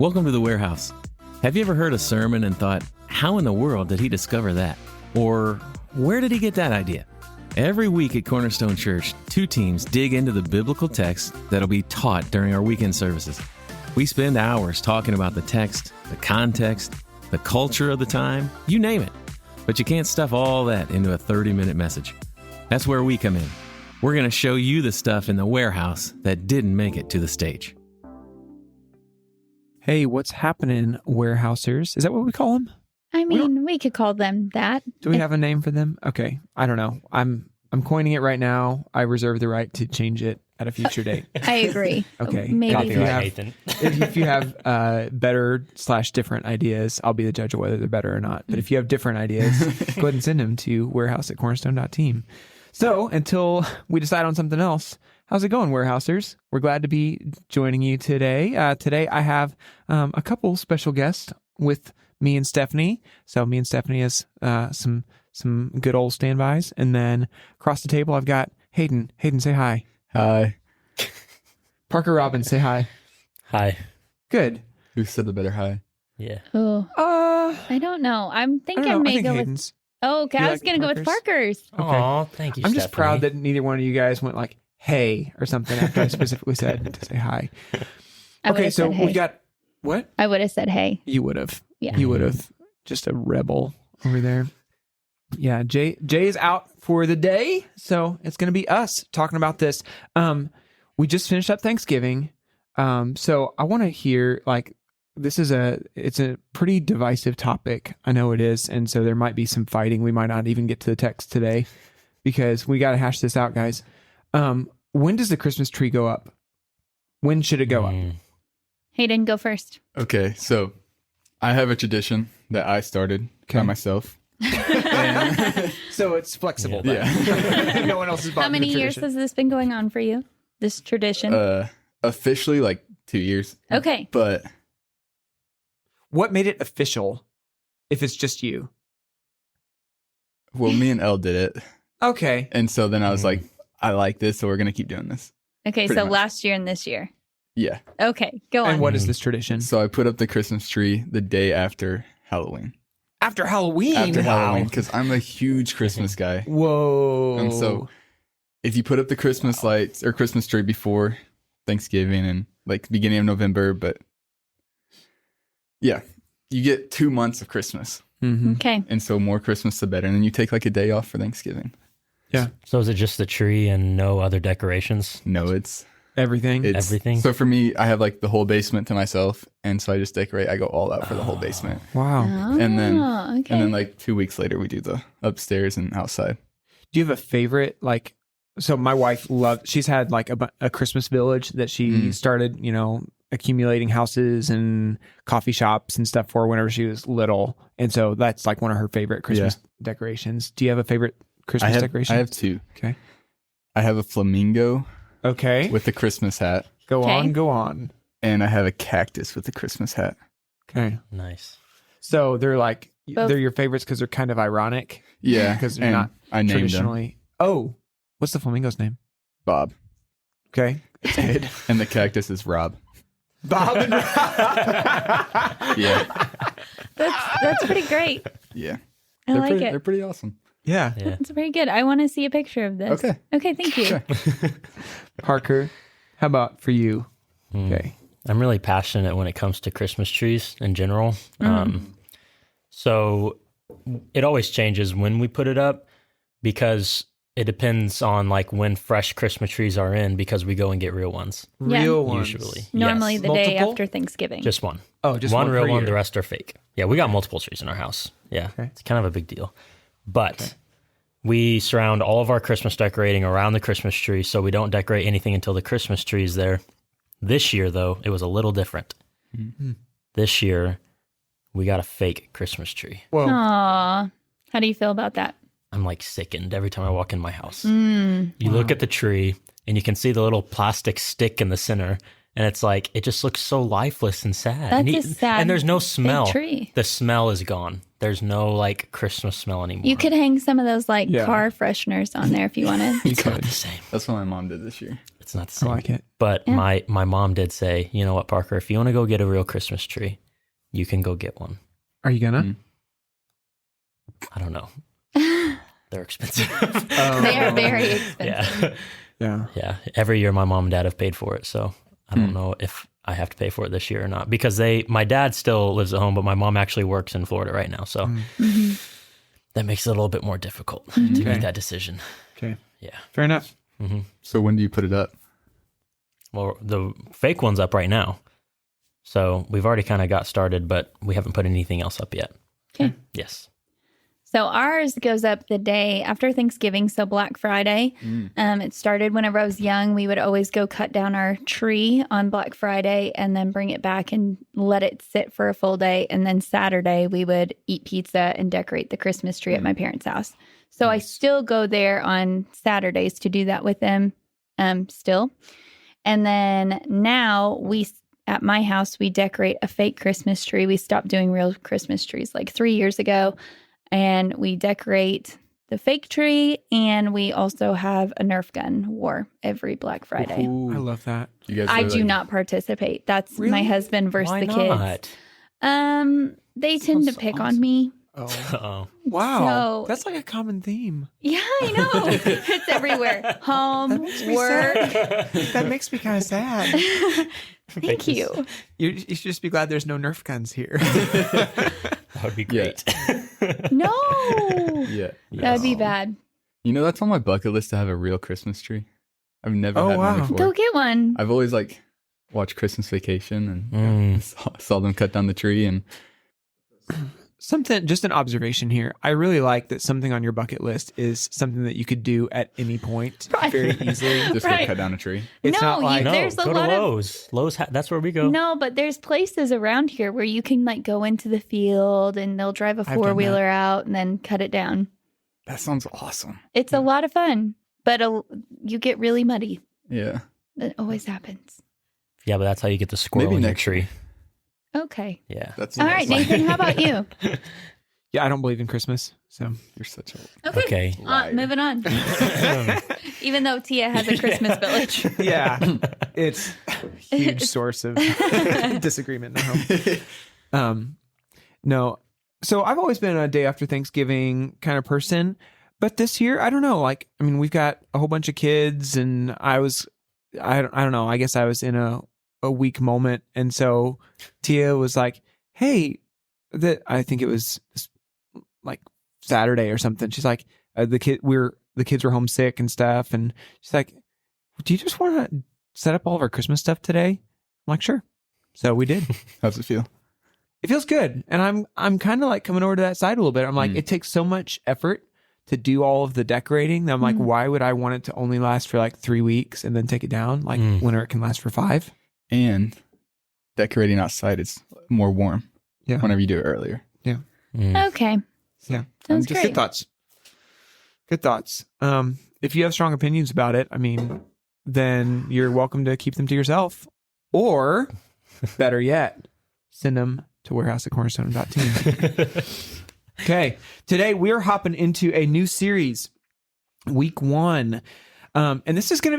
Welcome to the Warehouse. Have you ever heard a sermon and thought, how in the world did he discover that? Or where did he get that idea? Every week at Cornerstone Church, two teams dig into the biblical text that'll be taught during our weekend services. We spend hours talking about the text, the context, the culture of the time, you name it. But you can't stuff all that into a 30-minute message. That's where we come in. We're going to show you the stuff in the warehouse that didn't make it to the stage. Hey, what's happening, warehousers? Is that what we call them? I mean, we could call them that. Do we have a name for them? Okay, I don't know. I'm coining it right now. I reserve the right to change it at a future date. I agree. Okay. Maybe. If you have better/different ideas, I'll be the judge of whether they're better or not. But if you have different ideas, go ahead and send them to warehouse@cornerstone.team. So until we decide on something else, how's it going, warehousers? We're glad to be joining you today. Today I have a couple special guests with me and Stephanie. So me and Stephanie has some good old standbys. And then across the table, I've got Hayden. Hayden, say hi. Hi. Parker Robbins, say hi. Hi. Good. Who said the better hi? Yeah. Oh, I don't know. I'm thinking I may go Hayden's. with... Oh, okay. I was going to go with Parker's? Parker's. Aw, thank you, I'm just Stephanie. proud that neither one of you guys went like, hey, or something after I specifically said to say hi. Okay, so we've got... What? I would have said hey. You would have. Yeah. You would have. Just a rebel over there. Yeah, Jay is out for the day, so it's going to be us talking about this. We just finished up Thanksgiving, so I want to hear, like, it's a pretty divisive topic. I know it is, and so there might be some fighting. We might not even get to the text today because we got to hash this out, guys. When does the Christmas tree go up? When should it go up? Hayden, go first. Okay, so I have a tradition that I started by myself. So it's flexible. Yeah. No one else is. How many years has this been going on for you? This tradition? Officially, like 2 years. Okay. But what made it official? If it's just you. Well, me and Elle did it, Okay. and so then I was like, I like this, so we're gonna keep doing this. Okay, pretty so much. last year and this year. Yeah. Okay, go on. And what is this tradition? So I put up the Christmas tree the day after Halloween. After Halloween? After Halloween, because I'm a huge Christmas guy. Whoa. And so if you put up the Christmas lights or Christmas tree before Thanksgiving and like beginning of November, but yeah, you get 2 months of Christmas. Mm-hmm. Okay. And so more Christmas, the better. And then you take like a day off for Thanksgiving. Yeah. So is it just the tree and no other decorations? No, it's Everything. Everything? So for me, I have like the whole basement to myself. And so I just decorate. I go all out for the whole basement. Wow. And then okay. And then like 2 weeks later, we do the upstairs and outside. Do you have a favorite, like, so my wife she's had like a Christmas village that she started, accumulating houses and coffee shops and stuff for whenever she was little. And so that's like one of her favorite Christmas decorations. Do you have a favorite Christmas decoration? I have two. Okay. I have a flamingo Okay. with a Christmas hat. Go on. And I have a cactus with a Christmas hat. Okay. Nice. So they're like, Both. they're your favorites because they're kind of ironic. Yeah. Because they're and not I named them traditionally. Oh, what's the flamingo's name? Bob. Okay. It's good. And the cactus is Rob. Bob and Yeah. That's pretty great. Yeah. I like it. They're pretty awesome. Yeah. Yeah. It's very good. I want to see a picture of this. Okay. Okay, thank you. Sure. Parker, how about for you? Okay. I'm really passionate when it comes to Christmas trees in general. So it always changes when we put it up because it depends on like when fresh Christmas trees are in because we go and get real ones. Yeah. Real ones. Usually. Normally Yes. the day Multiple? after Thanksgiving. Just one. Oh, just one real per one, year. the rest are fake. Yeah, we got multiple trees in our house. Yeah, Okay. it's kind of a big deal. But we surround all of our Christmas decorating around the Christmas tree, so we don't decorate anything until the Christmas tree is there. This year, though, it was a little different. Mm-hmm. This year, we got a fake Christmas tree. Whoa. Aw. How do you feel about that? I'm like sickened every time I walk in my house. Mm. You look at the tree, and you can see the little plastic stick in the center, And it's like, it just looks so lifeless and sad. That's and, a sad and there's no fig smell. tree. The smell is gone. There's no like Christmas smell anymore. You could hang some of those like Yeah. car fresheners on there if you wanted. It's not the same. That's what my mom did this year. It's not the I same. like it. But Yeah. my mom did say, you know what, Parker, if you want to go get a real Christmas tree, you can go get one. Are you gonna? Mm. I don't know. They're expensive. They are very expensive. Yeah. Yeah. Yeah. Every year my mom and dad have paid for it. So I don't know if I have to pay for it this year or not, because my dad still lives at home, but my mom actually works in Florida right now. So that makes it a little bit more difficult to Okay. make that decision. Okay. Yeah. Fair enough. So when do you put it up? Well, the fake one's up right now. So we've already kind of got started, but we haven't put anything else up yet. Okay. Yes. So ours goes up the day after Thanksgiving, so Black Friday. It started whenever I was young. We would always go cut down our tree on Black Friday and then bring it back and let it sit for a full day. And then Saturday, we would eat pizza and decorate the Christmas tree at my parents' house. So I still go there on Saturdays to do that with them still. And then now at my house, we decorate a fake Christmas tree. We stopped doing real Christmas trees like 3 years ago. And we decorate the fake tree, and we also have a Nerf gun war every Black Friday. I love that. You guys I are, do like- not participate. That's Really? my husband versus Why the kids. not? They tend to Sounds pick awesome. on me. Oh. Oh. Wow. So- That's like a common theme. Yeah, I know. It's everywhere. Home, makes me work. That makes me kind of sad. Thank you. You should just be glad there's no Nerf guns here. That would be Yeah. great. No, Yeah. that would be bad. You know, that's on my bucket list to have a real Christmas tree. I've never Oh, had wow. one before. Go get one. I've always like watched Christmas Vacation and saw them cut down the tree, and Something, just an observation here. I really like that something on your bucket list is something that you could do at any point Right. very easily. just Right. go cut down a tree. It's No, not like, No, There's a go to lot of- Lowe's. Lowe's, that's where we go. No, but there's places around here where you can like go into the field and they'll drive a done that. 4-wheeler out and then cut it down. That sounds awesome. It's a lot of fun, but you get really muddy. Yeah. That always happens. Yeah, but that's how you get the squirrel Maybe in your next tree. Okay. Yeah. That's All right, Nathan, how about you? yeah, I don't believe in Christmas. So You're such a Okay. liar. Moving on. Even though Tia has a Christmas village. yeah, it's a huge source of disagreement in the home. No, so I've always been a day after Thanksgiving kind of person, but this year I don't know. Like, I mean, we've got a whole bunch of kids, and I don't know. I guess I was in a weak moment, and so Tia was like, "Hey, I think it was like Saturday or something." She's like, the kids were homesick and stuff, and she's like, "Do you just want to set up all of our Christmas stuff today?" I'm like, "Sure." So we did. How's it feel? It feels good, and I'm kind of like coming over to that side a little bit. I'm like, it takes so much effort to do all of the decorating that I'm like, why would I want it to only last for like 3 weeks and then take it down? Like whenever it can last for 5. And decorating outside is more warm. Yeah. Whenever you do it earlier. Yeah. Okay. Yeah. Sounds Just great. good thoughts. Good thoughts. If you have strong opinions about it, I mean, then you're welcome to keep them to yourself. Or, better yet, send them to warehouse@cornerstone.team. Okay. Today we're hopping into a new series, week 1. And this is going to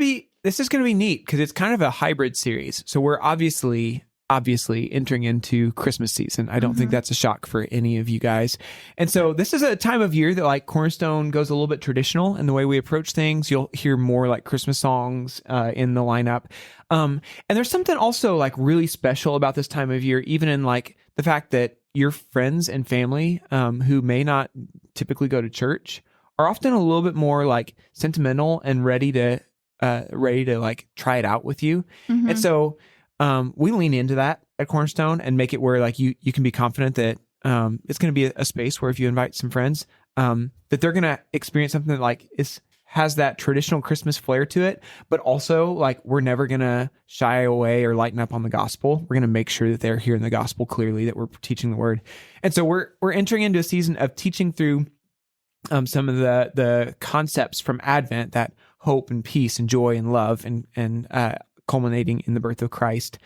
be neat because it's kind of a hybrid series. So we're obviously entering into Christmas season. I don't think that's a shock for any of you guys. And so this is a time of year that like Cornerstone goes a little bit traditional in the way we approach things. You'll hear more like Christmas songs in the lineup. And there's something also like really special about this time of year, even in like the fact that your friends and family who may not typically go to church are often a little bit more like sentimental and ready to like try it out with you. And so we lean into that at Cornerstone and make it where like you can be confident that it's going to be a space where if you invite some friends that they're going to experience something that like has that traditional Christmas flair to it, but also like we're never going to shy away or lighten up on the gospel. We're going to make sure that they're hearing the gospel clearly, that we're teaching the word. And so we're entering into a season of teaching through some of the concepts from Advent, that hope and peace and joy and love and culminating in the birth of Christ.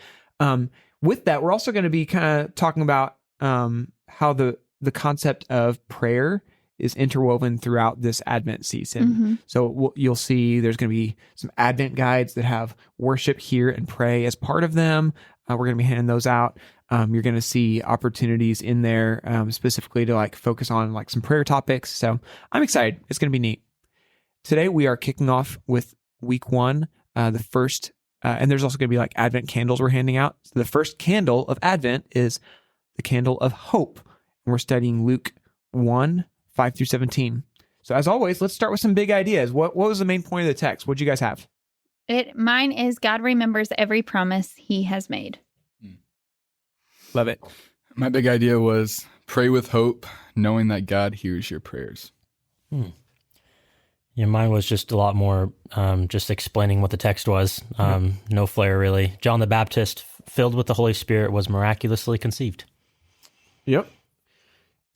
With that, we're also going to be kind of talking about how the concept of prayer is interwoven throughout this Advent season. So you'll see there's going to be some Advent guides that have worship, hear, and pray as part of them. We're going to be handing those out. You're going to see opportunities in there specifically to like focus on like some prayer topics. So I'm excited. It's going to be neat. Today we are kicking off with week 1, the first, and there's also going to be like Advent candles we're handing out. So the first candle of Advent is the candle of hope. And we're studying Luke 1, 5 through 17. So as always, let's start with some big ideas. What was the main point of the text? What did you guys have? Mine is God remembers every promise he has made. Love it. My big idea was pray with hope, knowing that God hears your prayers. Yeah, mine was just a lot more just explaining what the text was. No flair, really. John the Baptist, filled with the Holy Spirit, was miraculously conceived. Yep.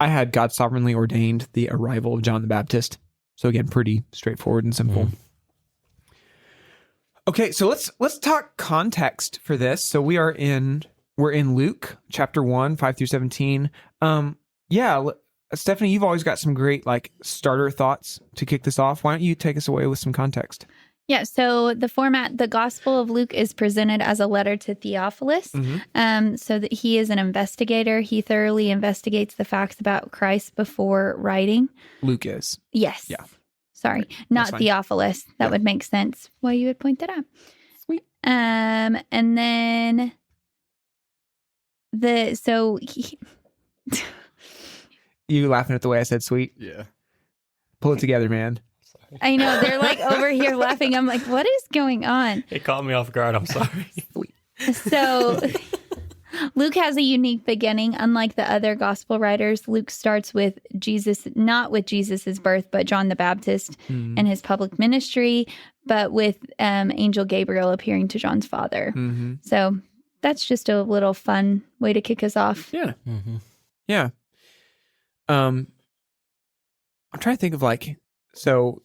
I had God sovereignly ordained the arrival of John the Baptist. So again, pretty straightforward and simple. Okay, so let's talk context for this. So we're in Luke chapter 1, 5 through 17. Stephanie, you've always got some great like starter thoughts to kick this off. Why don't you take us away with some context? Yeah, so the format, the Gospel of Luke is presented as a letter to Theophilus, so that he is an investigator. He thoroughly investigates the facts about Christ before writing. Luke is. Yes. Yeah. Sorry, Right. not Theophilus. That would make sense why you would point that out. Sweet. And then You laughing at the way I said sweet? Yeah. Pull it together, man. I know they're like over here laughing. I'm like, what is going on? It caught me off guard. I'm sorry. So Luke has a unique beginning. Unlike the other gospel writers, Luke starts with Jesus, not with Jesus's birth, but John the Baptist and his public ministry, but with Angel Gabriel appearing to John's father. So that's just a little fun way to kick us off. Yeah. Yeah. I'm trying to think of like, so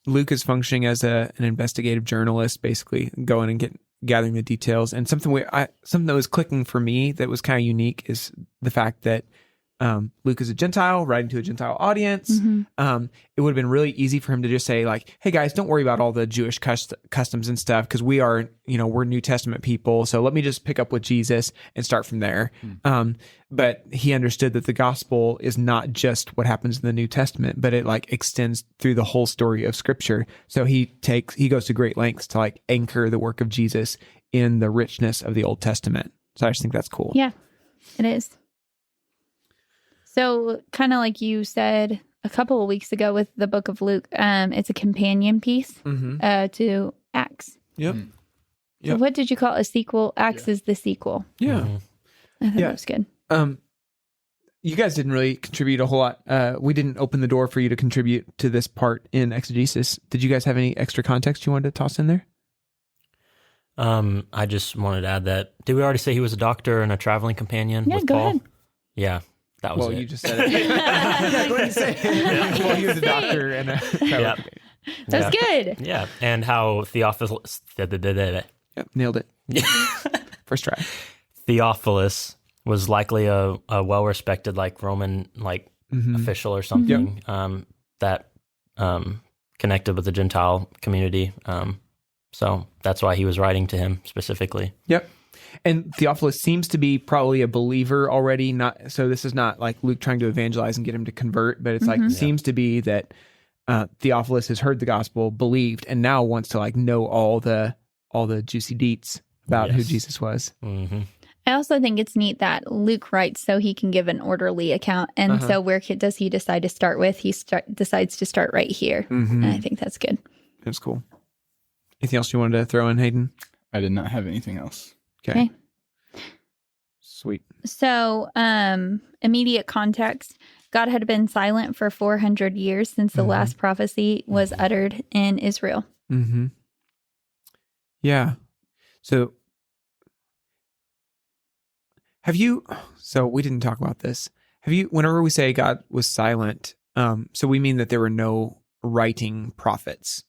Luke is functioning as an investigative journalist, basically going and gathering the details. And something that was clicking for me that was kind of unique is the fact that Luke is a Gentile writing to a Gentile audience. It would have been really easy for him to just say like, hey guys, don't worry about all the Jewish customs and stuff because we're New Testament people. So let me just pick up with Jesus and start from there. But he understood that the gospel is not just what happens in the New Testament, but it like extends through the whole story of Scripture. So he goes to great lengths to like anchor the work of Jesus in the richness of the Old Testament. So I just think that's cool. Yeah, it is. So kind of like you said a couple of weeks ago with the book of Luke, it's a companion piece to Acts. Yep. So what did you call it? A sequel? Acts is the sequel. Yeah. I thought that was good. You guys didn't really contribute a whole lot. We didn't open the door for you to contribute to this part in exegesis. Did you guys have any extra context you wanted to toss in there? I just wanted to add that. Did we already say he was a doctor and a traveling companion with go Paul? ahead. Yeah, that was it. Well, you just said it. Yeah, go ahead and say it. Well, he was a doctor and a traveling companion. That's good. Yeah, and how Theophilus... Yep, nailed it. First try. Theophilus was likely a well-respected like Roman like official or something that connected with the Gentile community. So that's why he was writing to him specifically. Yep. And Theophilus seems to be probably a believer already. So this is not like Luke trying to evangelize and get him to convert, but it's like seems to be that Theophilus has heard the gospel, believed, and now wants to like know all the juicy deets about who Jesus was. I also think it's neat that Luke writes so he can give an orderly account. And so where does he decide to start with? He decides to start right here. And I think that's good. That's cool. Anything else you wanted to throw in, Hayden? I did not have anything else. Okay. Sweet. So immediate context. God had been silent for 400 years since the last prophecy was uttered in Israel. Yeah. So we didn't talk about this. Whenever we say God was silent, so we mean that there were no writing prophets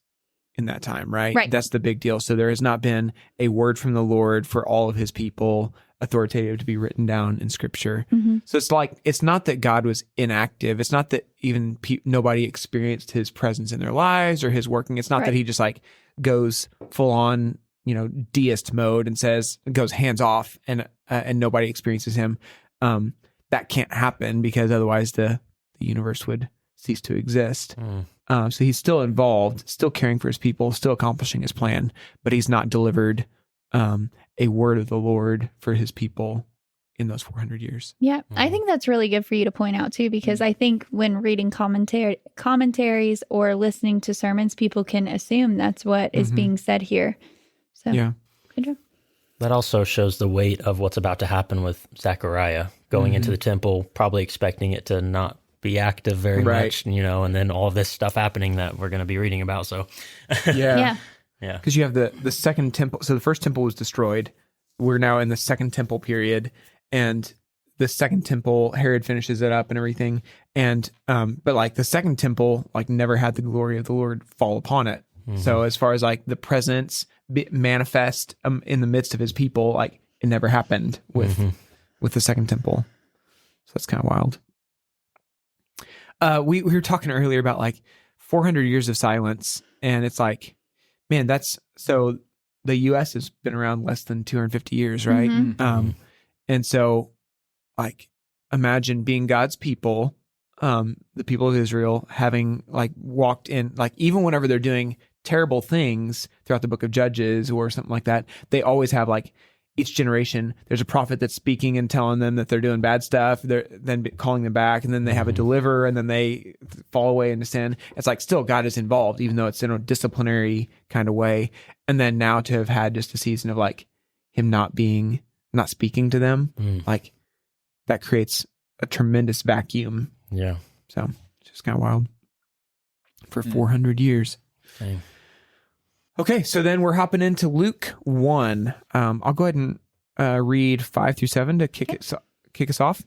in that time, right? Right. That's the big deal. So there has not been a word from the Lord for all of his people, authoritative to be written down in scripture. So it's like, it's not that God was inactive. It's not that even nobody experienced his presence in their lives or his working. It's not that he just like goes full on, deist mode and goes hands off and nobody experiences him. That can't happen because otherwise the universe would cease to exist. So he's still involved, still caring for his people, still accomplishing his plan, but he's not delivered a word of the Lord for his people in those 400 years. Yeah, I think that's really good for you to point out too, because I think when reading commentaries or listening to sermons, people can assume that's what is being said here. So, Yeah. good job. That also shows the weight of what's about to happen with Zechariah going into the temple, probably expecting it to not be active very much, and then all of this stuff happening that we're going to be reading about. So, Yeah. yeah. Because you have the second temple. So the first temple was destroyed. We're now in the second temple period. And the second temple, Herod finishes it up and everything. And, but like the second temple, like never had the glory of the Lord fall upon it. So as far as like the presence manifest in the midst of his people, like it never happened with the second temple. So that's kind of wild. We were talking earlier about like 400 years of silence. And it's like, man, so the U.S. has been around less than 250 years, right? And so, like, imagine being God's people, the people of Israel, having like walked in, like even whenever they're doing terrible things throughout the book of Judges or something like that, they always have like each generation, there's a prophet that's speaking and telling them that they're doing bad stuff, they're then calling them back, and then they have a deliverer, and then they fall away into sin. It's like still God is involved, even though it's in a disciplinary kind of way. And then now to have had just a season of like him not speaking to them, like that creates a tremendous vacuum. Yeah. So it's just kind of wild for 400 years. Dang. Okay, so then we're hopping into Luke 1. I'll go ahead and read 5-7 to kick us off.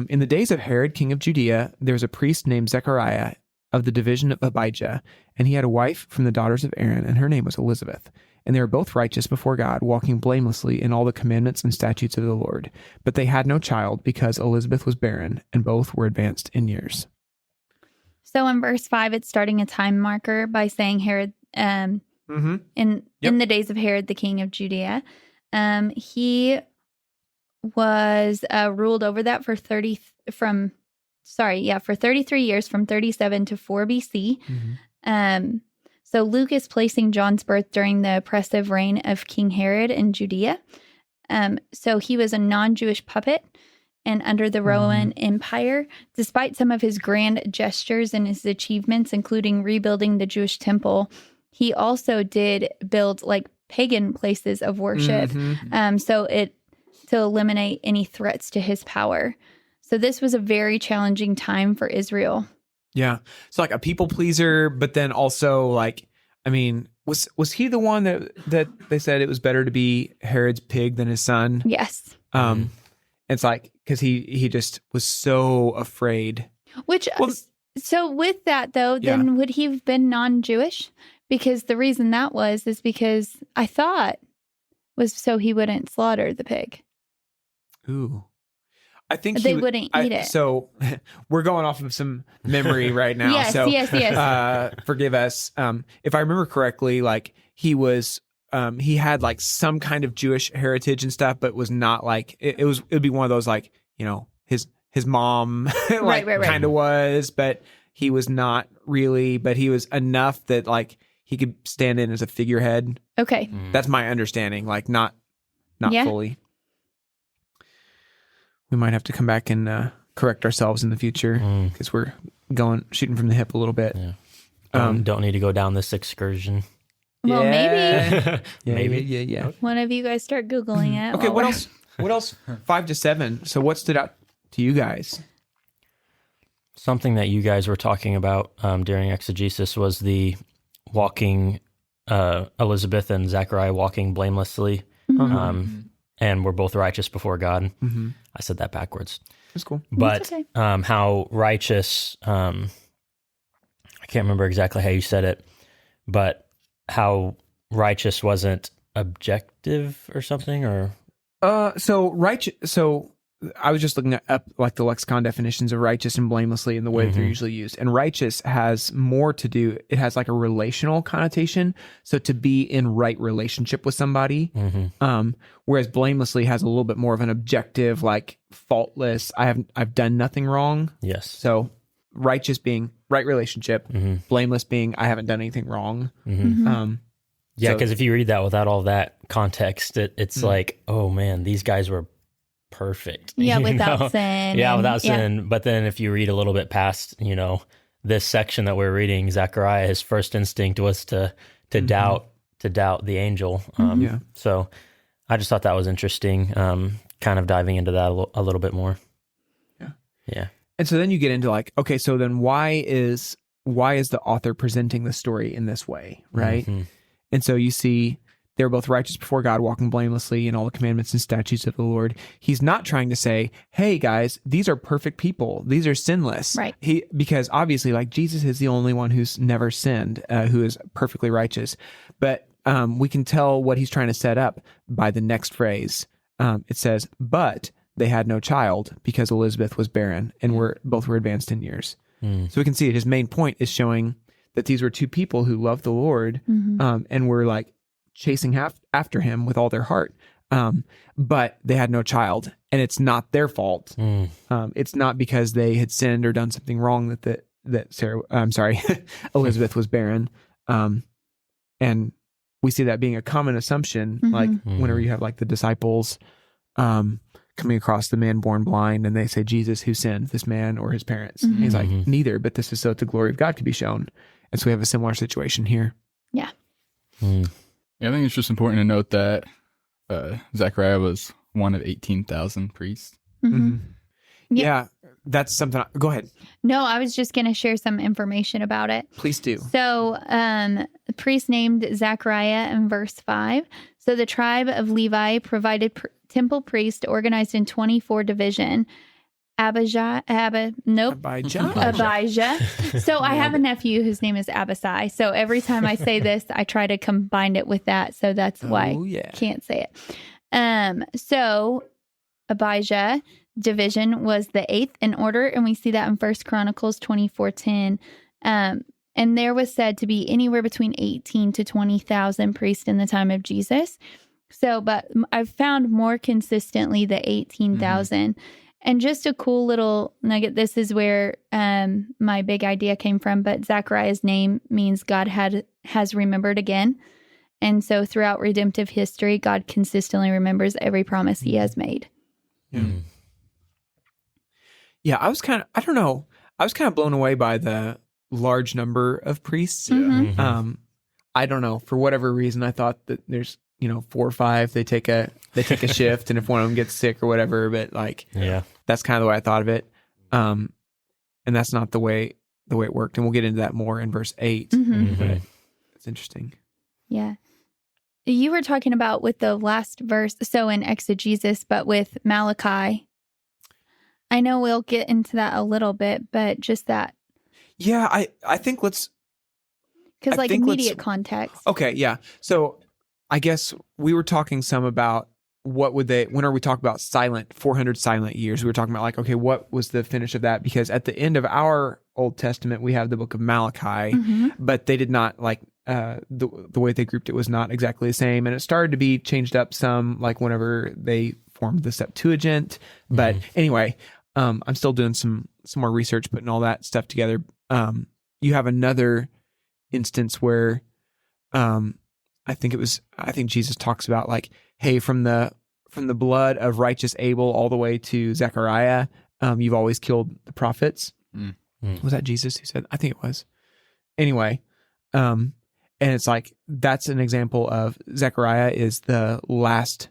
In the days of Herod, king of Judea, there was a priest named Zechariah of the division of Abijah, and he had a wife from the daughters of Aaron, and her name was Elizabeth. And they were both righteous before God, walking blamelessly in all the commandments and statutes of the Lord. But they had no child because Elizabeth was barren, and both were advanced in years. So in verse 5, it's starting a time marker by saying Herod, in the days of Herod, the king of Judea, he was ruled over that for 33 years, from 37 to 4 BC. So Luke is placing John's birth during the oppressive reign of King Herod in Judea. So he was a non-Jewish puppet and under the Roman Empire. Despite some of his grand gestures and his achievements, including rebuilding the Jewish temple, he also did build like pagan places of worship. To eliminate any threats to his power. So this was a very challenging time for Israel. Yeah. So like a people pleaser, but then also like, I mean, was he the one that they said it was better to be Herod's pig than his son? Yes. It's like, because he just was so afraid. So with that though, then would he have been non-Jewish? Because the reason that is because I thought was so he wouldn't slaughter the pig. Ooh. I think they wouldn't eat it. So we're going off of some memory right now. Yes. Forgive us. If I remember correctly, like he was, he had like some kind of Jewish heritage and stuff, but was not like it would be one of those like, his mom like right. kind of was, but he was not really. But he was enough that like he could stand in as a figurehead. Okay, that's my understanding. Like not fully. We might have to come back and correct ourselves in the future because we're shooting from the hip a little bit. Yeah. Don't need to go down this excursion. Well, maybe. Maybe. Yeah. One of you guys start Googling it. Okay, what else? What else? 5-7. So what stood out to you guys? Something that you guys were talking about during exegesis was the walking, Elizabeth and Zechariah walking blamelessly. And we're both righteous before God. I said that backwards. That's cool. But okay. How righteous, I can't remember exactly how you said it, but how righteous wasn't objective or something, or So righteous. So I was just looking up like the lexicon definitions of righteous and blamelessly and the way that they're usually used. And righteous has more to do. It has like a relational connotation. So to be in right relationship with somebody. Whereas blamelessly has a little bit more of an objective, like faultless. I've done nothing wrong. yes. So righteous being right relationship, blameless being I haven't done anything wrong. Yeah, So- because if you read that without all that context, it's like, oh man, these guys were perfect. Yeah, you without know? sin. Yeah, and- without sin. But then if you read a little bit past, this section that we're reading, Zechariah, his first instinct was to doubt the angel. Yeah. So I just thought that was interesting. Kind of diving into that a little bit more. Yeah. Yeah. And so then you get into like, okay, so then why is the author presenting the story in this way, right? And so you see they're both righteous before God, walking blamelessly in all the commandments and statutes of the Lord. He's not trying to say, hey guys, these are perfect people. These are sinless. Right. Because obviously like Jesus is the only one who's never sinned, who is perfectly righteous. But we can tell what he's trying to set up by the next phrase. It says, but they had no child because Elizabeth was barren and both were advanced in years. So we can see his main point is showing that these were two people who loved the Lord and were like chasing after him with all their heart. But they had no child, and it's not their fault. It's not because they had sinned or done something wrong that Elizabeth was barren. And we see that being a common assumption, like whenever you have like the disciples coming across the man born blind, and they say, Jesus, who sinned, this man or his parents? And he's like, neither, but this is so that the glory of God could be shown. And so we have a similar situation here. Yeah. Yeah, I think it's just important to note that Zechariah was one of 18,000 priests. Yeah, that's something. Go ahead. No, I was just going to share some information about it. Please do. So, the priest named Zechariah in verse 5. So, the tribe of Levi provided temple priests organized in 24 division. Abijah. So I have a nephew whose name is Abisai. So every time I say this, I try to combine it with that. So that's why I can't say it. So Abijah division was the 8th in order, and we see that in 1 Chronicles 24:10. And there was said to be anywhere between 18 to 20,000 priests in the time of Jesus. So, but I've found more consistently the 18,000. And just a cool little nugget. This is where my big idea came from. But Zechariah's name means God has remembered again. And so throughout redemptive history, God consistently remembers every promise he has made. Yeah, I was kind of blown away by the large number of priests. I don't know, for whatever reason, I thought that there's 4 or 5. They take a shift, and if one of them gets sick or whatever, but like, that's kind of the way I thought of it. And that's not the way it worked. And we'll get into that more in verse 8. But it's interesting. Yeah. You were talking about with the last verse, so in exegesis, but with Malachi. I know we'll get into that a little bit, but just that. Yeah, I think let's. Because like immediate context. Okay, yeah. So I guess we were talking some about whenever we talk about 400 silent years, we were talking about like, okay, what was the finish of that? Because at the end of our Old Testament, we have the book of Malachi, but they did not like, the way they grouped it was not exactly the same. And it started to be changed up some, like whenever they formed the Septuagint. But anyway, I'm still doing some more research, putting all that stuff together. You have another instance where, I think Jesus talks about like, hey, from the blood of righteous Abel all the way to Zechariah, you've always killed the prophets. Was that Jesus who said? I think it was. Anyway, and it's like, that's an example of Zechariah is the last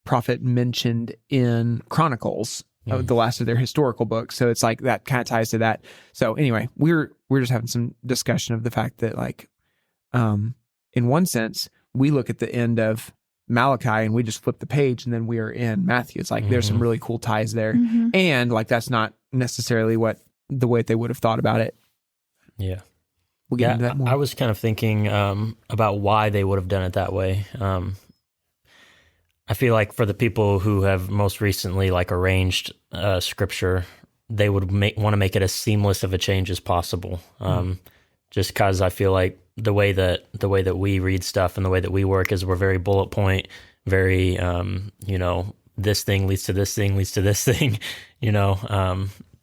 prophet mentioned in Chronicles, the last of their historical books. So it's like that kind of ties to that. So anyway, we're just having some discussion of the fact that like, in one sense, we look at the end of Malachi and we just flip the page and then we are in Matthew. It's like there's some really cool ties there. And like that's not necessarily the way they would have thought about it. Yeah. we'll get into that more. I was kind of thinking about why they would have done it that way. I feel like for the people who have most recently like arranged scripture, they would want to make it as seamless of a change as possible. Just because I feel like the way that we read stuff and the way that we work is we're very bullet point, very this thing leads to this thing leads to this thing,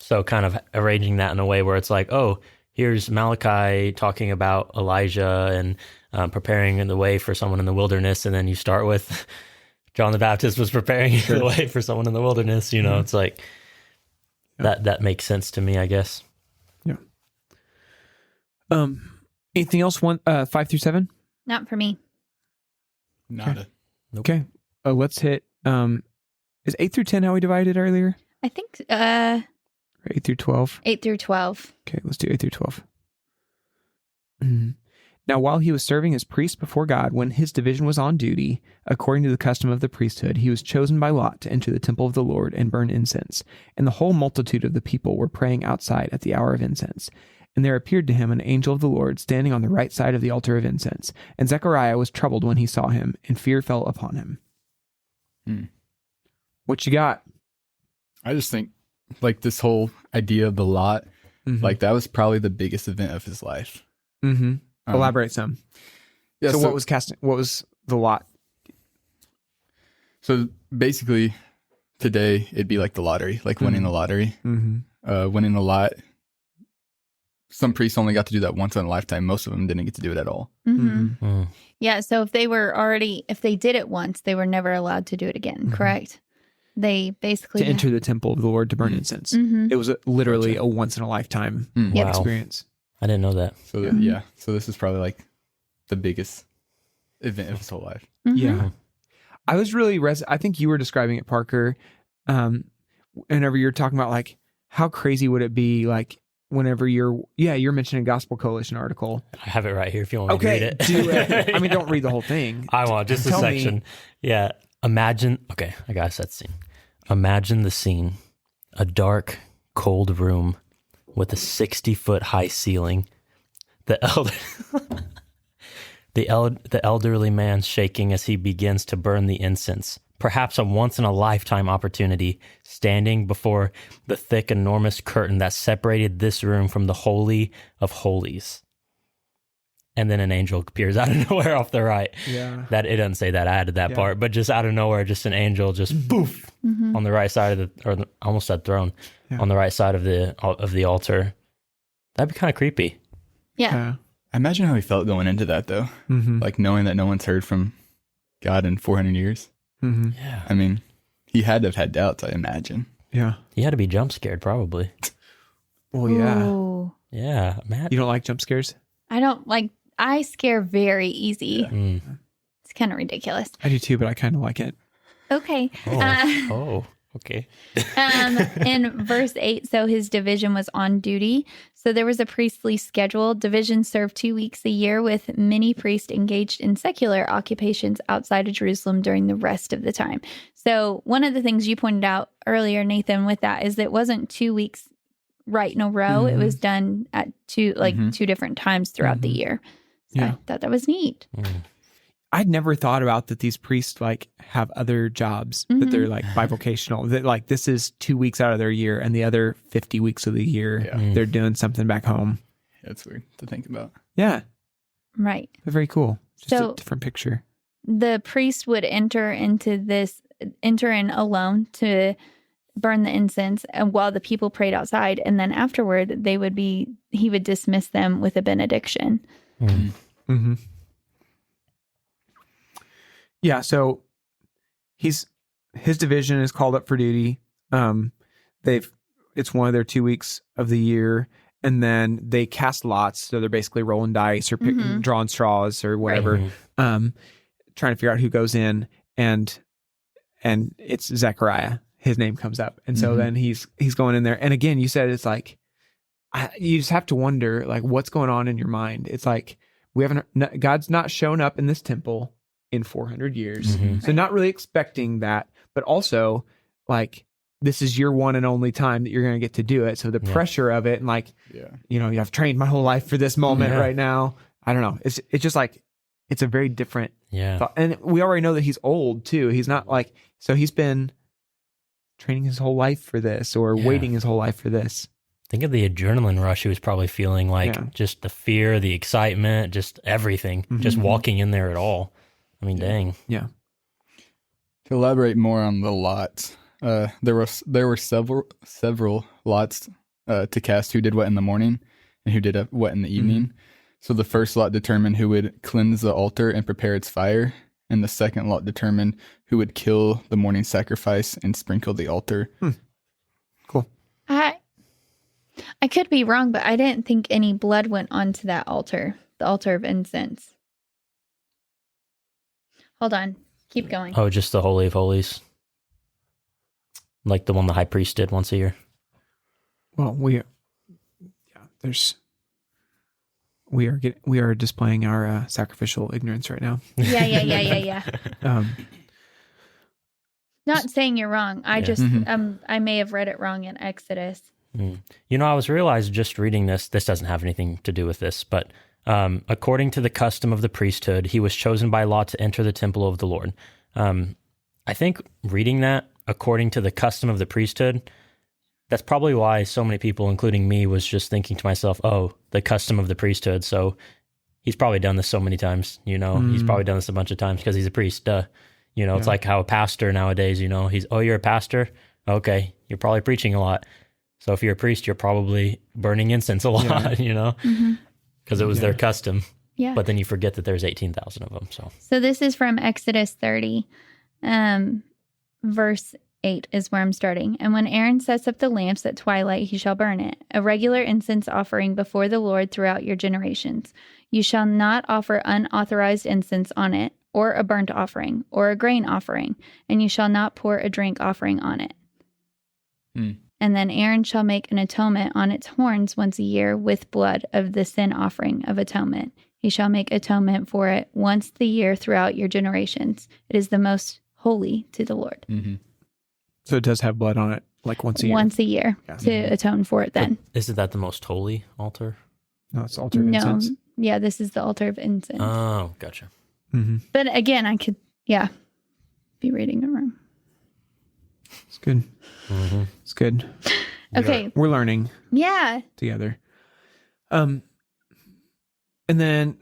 so kind of arranging that in a way where it's like, oh, here's Malachi talking about Elijah and preparing the way for someone in the wilderness, and then you start with John the Baptist was preparing the way for someone in the wilderness. It's like that makes sense to me, I guess. Yeah. Anything else? 5 through 7? Not for me. Nada. Nope. Okay. Let's hit. Is 8 through 10 how we divided earlier? I think 8 through 12. 8 through 12. Okay, let's do 8 through 12. Now, while he was serving as priest before God, when his division was on duty, according to the custom of the priesthood, he was chosen by lot to enter the temple of the Lord and burn incense. And the whole multitude of the people were praying outside at the hour of incense. And there appeared to him an angel of the Lord standing on the right side of the altar of incense. And Zechariah was troubled when he saw him, and fear fell upon him. What you got? I just think like this whole idea of the lot, like that was probably the biggest event of his life. Elaborate some. Yeah. So what was the lot? So basically today it'd be like the lottery, like winning the lottery. Winning a lot. Some priests only got to do that once in a lifetime. Most of them didn't get to do it at all. Yeah, so if they did it once, they were never allowed to do it again, correct? They basically... To enter the temple of the Lord to burn incense. It was literally a once in a lifetime Wow. experience. I didn't know that. So so this is probably like the biggest event of his whole life. Yeah. I was really... I think you were describing it, Parker, whenever you're talking about like, how crazy would it be like, whenever you're mentioning a Gospel Coalition article. I have it right here if you want me to read it. Do it. I mean, don't read the whole thing. I want just a section. Yeah. Imagine, okay, I gotta set the scene. Imagine the scene. A dark, cold room with a 60-foot high ceiling. The elderly man shaking as he begins to burn the incense. Perhaps a once-in-a-lifetime opportunity, standing before the thick, enormous curtain that separated this room from the Holy of Holies. And then an angel appears out of nowhere off the right. Yeah. That it doesn't say that. I added that part, but just out of nowhere, just an angel, just poof, on the right side of I almost said throne, on the right side of the altar. That'd be kind of creepy. Yeah. I imagine how he felt going into that, though. Like knowing that no one's heard from God in 400 years. Yeah. I mean, he had to have had doubts, I imagine. Yeah. He had to be jump scared, probably. Well, yeah. Ooh. Yeah, Matt. You don't like jump scares? I scare very easy. It's kind of ridiculous. I do too, but I kind of like it. Okay. Okay. In verse 8, so his division was on duty. So there was a priestly schedule. Division served 2 weeks a year, with many priests engaged in secular occupations outside of Jerusalem during the rest of the time. So one of the things you pointed out earlier, Nathan, with that is that it wasn't 2 weeks right in a row. It was done at two different times throughout the year. So I thought that was neat. I'd never thought about that these priests like have other jobs, that they're like bivocational, that like this is 2 weeks out of their year and the other 50 weeks of the year they're doing something back home. That's weird to think about. Yeah. Right. Very cool. Just So- a different picture. The priest would enter in alone to burn the incense, and while the people prayed outside, and then afterward he would dismiss them with a benediction. Yeah, so his division is called up for duty. It's one of their 2 weeks of the year, and then they cast lots. So they're basically rolling dice or drawing straws or whatever, trying to figure out who goes in, and it's Zechariah. His name comes up, and so then he's going in there. And again, you said it's like you just have to wonder like what's going on in your mind. It's like God's not shown up in this temple in 400 years. So not really expecting that, but also like this is your one and only time that you're going to get to do it. So the pressure of it, and like, you know, I've trained my whole life for this moment right now. I don't know. It's just like, it's a very different thought. And we already know that he's old too. He's not like, so he's been training his whole life for this, or waiting his whole life for this. Think of the adrenaline rush he was probably feeling, like just the fear, the excitement, just everything, just walking in there at all. I mean, dang. Yeah. To elaborate more on the lots, there were several lots to cast who did what in the morning and who did what in the evening. So the first lot determined who would cleanse the altar and prepare its fire, and the second lot determined who would kill the morning sacrifice and sprinkle the altar. Cool. I could be wrong, but I didn't think any blood went onto that altar, the altar of incense. Hold on. Keep going. Oh, just the Holy of Holies. Like the one the high priest did once a year. Well, we are displaying our sacrificial ignorance right now. Yeah. Not saying you're wrong. I just, I may have read it wrong in Exodus. You know, I was realized just reading this doesn't have anything to do with this, but according to the custom of the priesthood, he was chosen by law to enter the temple of the Lord. I think reading that, according to the custom of the priesthood, that's probably why so many people, including me, was just thinking to myself, oh, the custom of the priesthood. So he's probably done this so many times, you know, he's probably done this a bunch of times because he's a priest. You know, it's like how a pastor nowadays, you know, you're a pastor. Okay. You're probably preaching a lot. So if you're a priest, you're probably burning incense a lot, you know, because it was their custom. Yeah. But then you forget that there's 18,000 of them. So this is from Exodus 30, verse 8 is where I'm starting. And when Aaron sets up the lamps at twilight, he shall burn it, a regular incense offering before the Lord throughout your generations. You shall not offer unauthorized incense on it, or a burnt offering, or a grain offering, and you shall not pour a drink offering on it. And then Aaron shall make an atonement on its horns once a year with blood of the sin offering of atonement. He shall make atonement for it once the year throughout your generations. It is the most holy to the Lord. So it does have blood on it, like once a year. Once a year to atone for it then. But isn't that the most holy altar? No, it's altar of incense. Yeah, this is the altar of incense. Oh, gotcha. But again, I could, be reading it wrong. It's good. It's good. Okay. We're learning. Yeah. Together. And then,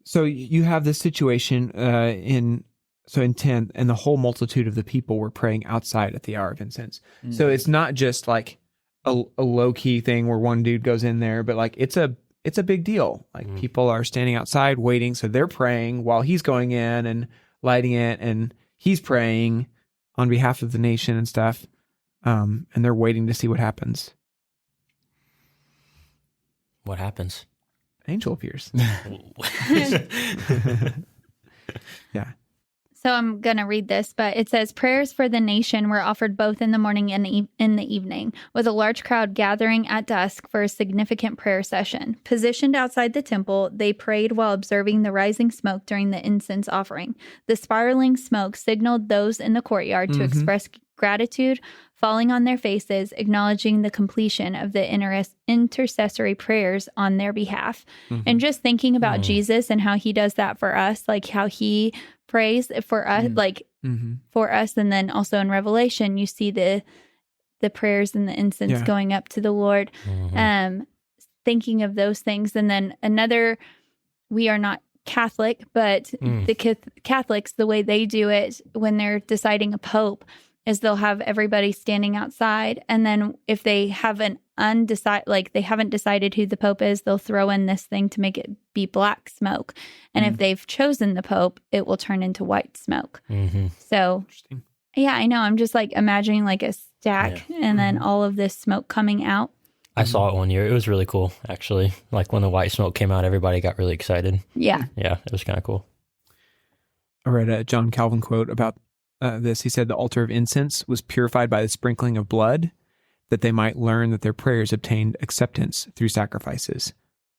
so you have this situation in 10, and the whole multitude of the people were praying outside at the hour of incense. So it's not just like a low key thing where one dude goes in there, but like it's a big deal. Like people are standing outside waiting. So they're praying while he's going in and lighting it, and he's praying on behalf of the nation and stuff. And they're waiting to see what happens. What happens? Angel appears. Yeah. So I'm going to read this, but it says, prayers for the nation were offered both in the morning and in the evening, with a large crowd gathering at dusk for a significant prayer session. Positioned outside the temple, they prayed while observing the rising smoke during the incense offering. The spiraling smoke signaled those in the courtyard to express gratitude, falling on their faces, acknowledging the completion of the intercessory prayers on their behalf. And just thinking about Jesus and how he does that for us, like how he prays for us, for us. And then also in Revelation, you see the prayers and the incense going up to the Lord, thinking of those things. And then we are not Catholic, but the Catholics, the way they do it when they're deciding a pope is they'll have everybody standing outside. And then if they haven't they haven't decided who the pope is, they'll throw in this thing to make it be black smoke. And if they've chosen the pope, it will turn into white smoke. So, yeah, I know. I'm just like imagining like a stack and then all of this smoke coming out. I saw it one year. It was really cool, actually. Like when the white smoke came out, everybody got really excited. Yeah. Yeah, it was kind of cool. I read a John Calvin quote about this. He said the altar of incense was purified by the sprinkling of blood, that they might learn that their prayers obtained acceptance through sacrifices.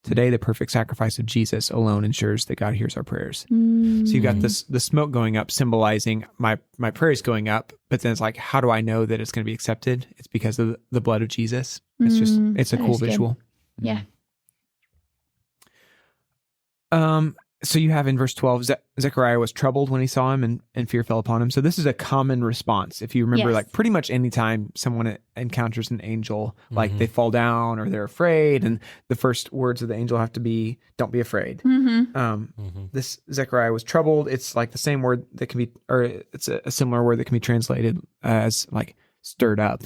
Today, the perfect sacrifice of Jesus alone ensures that God hears our prayers. Mm. So you got the smoke going up, symbolizing my prayers going up. But then it's like, how do I know that it's going to be accepted? It's because of the blood of Jesus. It's just, it's a that cool is good. visual. Yeah. So you have in verse 12, Zechariah was troubled when he saw him and fear fell upon him. So this is a common response. If you remember, Yes. like pretty much anytime someone encounters an angel, like they fall down or they're afraid, and the first words of the angel have to be, don't be afraid. Mm-hmm. This Zechariah was troubled. It's like the same word that can be, or it's a similar word that can be translated as like stirred up.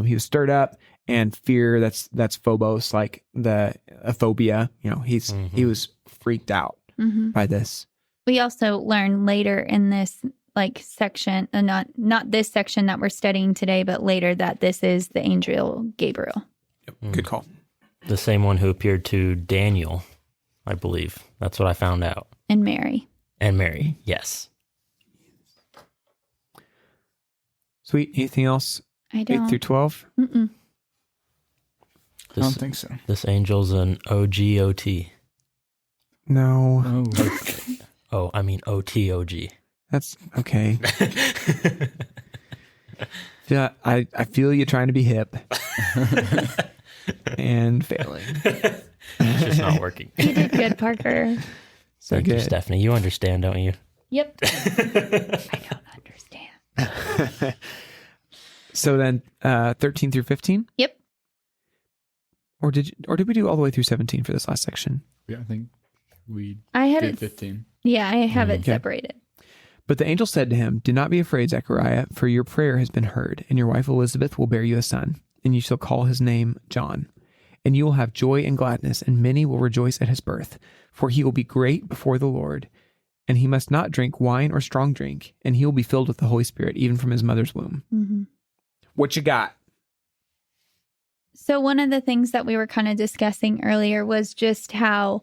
He was stirred up, and fear, that's phobos, like a phobia. He was freaked out by this. We also learn later in this like section, not this section that we're studying today, but later, that this is the angel Gabriel. Yep. Good call. The same one who appeared to Daniel, I believe. That's what I found out. And Mary. And Mary, yes. Sweet. Anything else? I 8 don't. through 12? Mm-mm. I don't think so. This angel's an OGOT. No. Oh, I mean OTOG. That's okay. Yeah, I feel you trying to be hip and failing. It's just not working. You did good, Parker. So Thank good. you, Stephanie. You understand, don't you? Yep. I don't understand. So then 13 through 15? Yep. Or did we do all the way through 17 for this last section? yeah, I think we I had did it. 15. Yeah, I have it Okay. separated. But the angel said to him, "Do not be afraid, Zechariah, for your prayer has been heard, and your wife Elizabeth will bear you a son, and you shall call his name John. And you will have joy and gladness, and many will rejoice at his birth, for he will be great before the Lord. And he must not drink wine or strong drink, and he will be filled with the Holy Spirit, even from his mother's womb." Mm-hmm. What you got? So one of the things that we were kind of discussing earlier was just how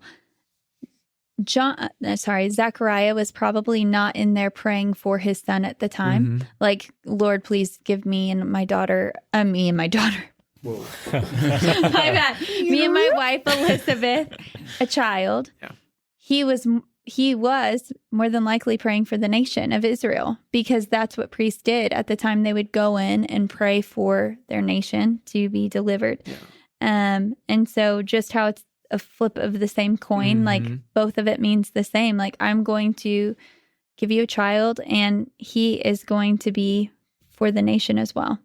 Zechariah was probably not in there praying for his son at the time. Mm-hmm. Like, Lord, please give me and my daughter. Whoa. My bad. Me and my wife Elizabeth a child. Yeah. He was more than likely praying for the nation of Israel, because that's what priests did at the time. They would go in and pray for their nation to be delivered. Yeah. And so just how it's a flip of the same coin, like both of it means the same. Like, I'm going to give you a child, and he is going to be for the nation as well.